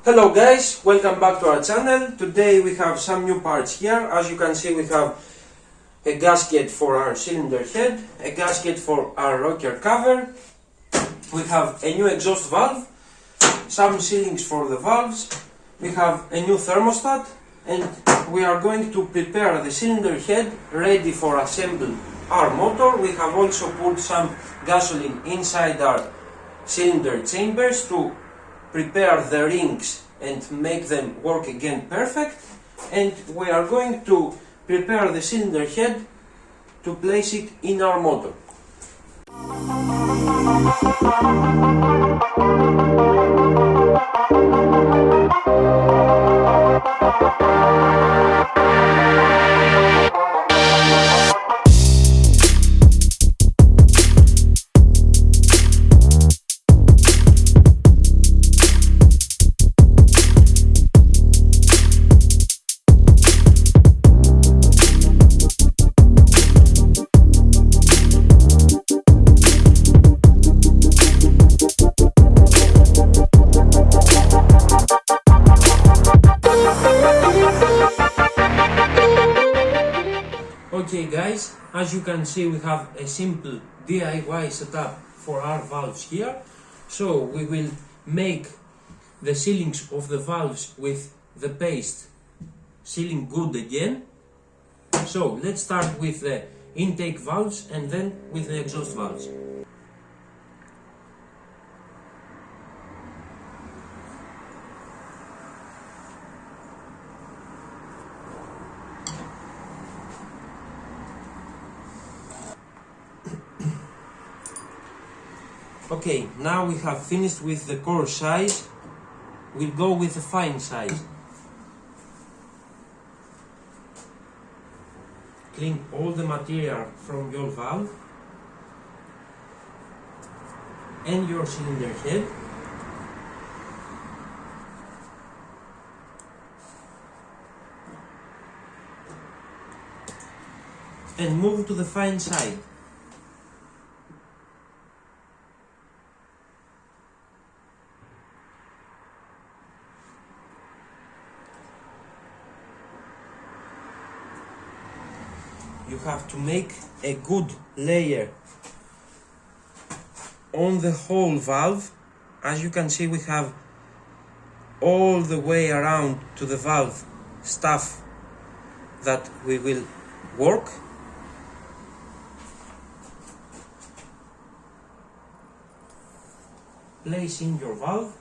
Hello guys, welcome back to our channel. Today we have some new parts here. As you can see, we have a gasket for our cylinder head, a gasket for our rocker cover. We have a new exhaust valve, some sealings for the valves. We have a new thermostat, and we are going to prepare the cylinder head ready for assembling our motor. We have also put some gasoline inside our cylinder chambers to prepare the rings and make them work again perfect, and we are going to prepare the cylinder head to place it in our motor. Okay guys, as you can see, we have a simple DIY setup for our valves here. So we will make the sealings of the valves with the paste sealing good again. So let's start with the intake valves and then with the exhaust valves. Okay, now we have finished with the coarse size. We'll go with the fine size. Clean all the material from your valve and your cylinder head. And move to the fine side. You have to make a good layer on the whole valve. As you can see, we have all the way around to the valve stuff that we will work. Place in your valve.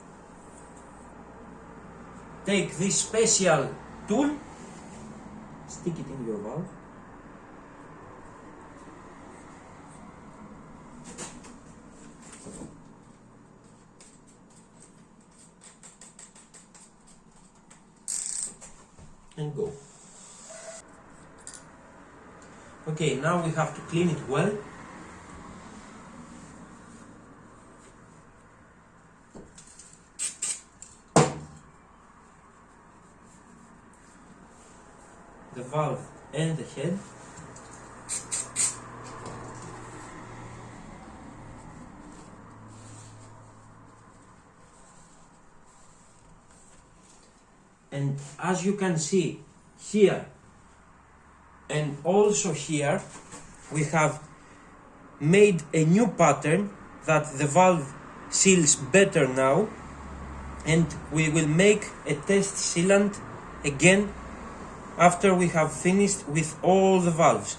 Take this special tool, stick it in your valve. And go. Okay, now we have to clean it well. The valve and the head. And as you can see here and also here, we have made a new pattern that the valve seals better now, and we will make a test sealant again after we have finished with all the valves.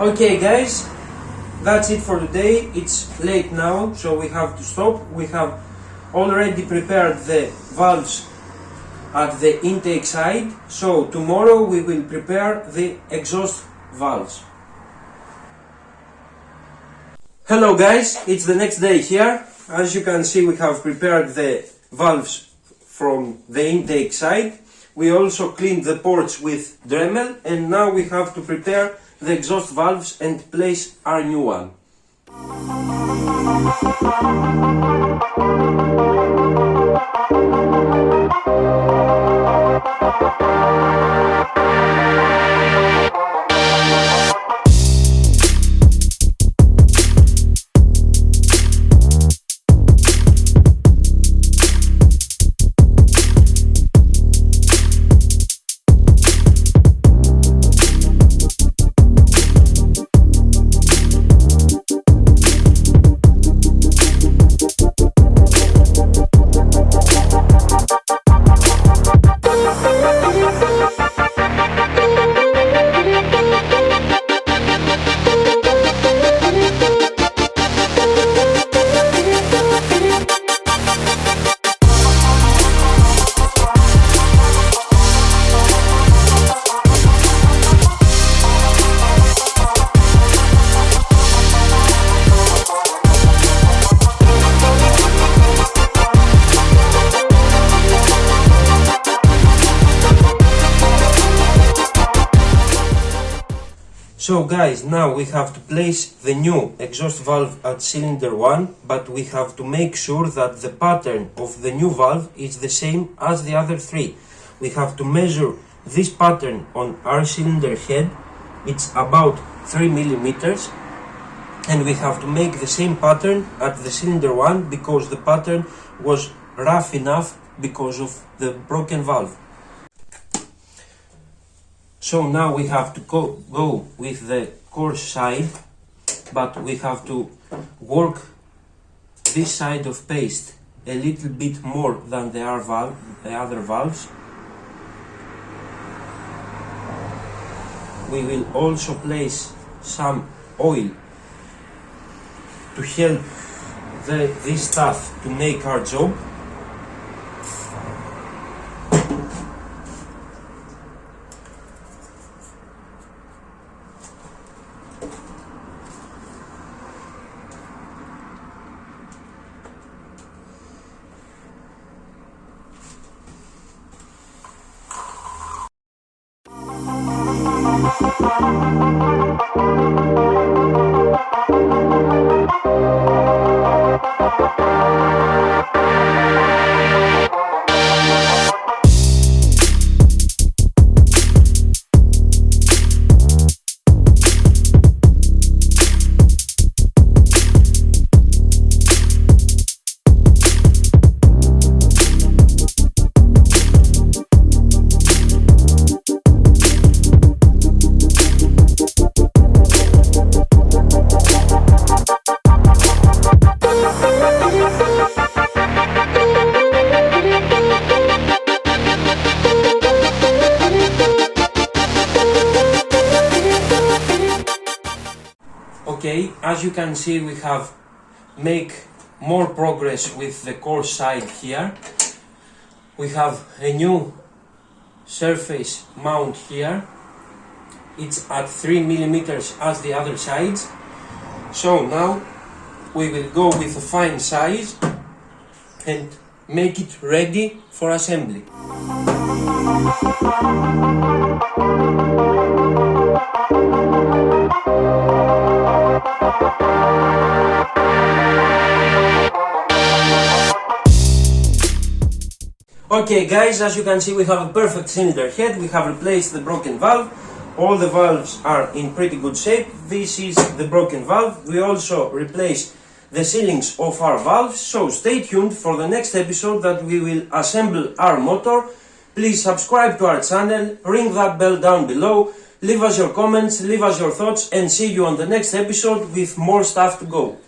Okay guys, that's it for today. It's late now, so we have to stop. We have already prepared the valves at the intake side, so tomorrow we will prepare the exhaust valves. Hello guys, it's the next day here. As you can see, we have prepared the valves from the intake side. We also cleaned the ports with Dremel, and now we have to prepare the exhaust valves and place our new one. So guys, now we have to place the new exhaust valve at cylinder 1, but we have to make sure that the pattern of the new valve is the same as the other three. We have to measure this pattern on our cylinder head. It's about 3 millimeters, and we have to make the same pattern at the cylinder 1 because the pattern was rough enough because of the broken valve. So now we have to go with the coarse side, but we have to work this side of paste a little bit more than the other valves. We will also place some oil to help this stuff to make our job. Okay, as you can see, we have make more progress with the coarse side here. We have a new surface mount here. It's at 3 millimeters as the other sides. So now we will go with a fine size and make it ready for assembly. Okay guys, as you can see, we have a perfect cylinder head. We have replaced the broken valve. All the valves are in pretty good shape. This is the broken valve. We also replaced the sealings of our valves, so stay tuned for the next episode that we will assemble our motor. Please subscribe to our channel, ring that bell down below, leave us your comments, leave us your thoughts, and see you on the next episode with more stuff to go.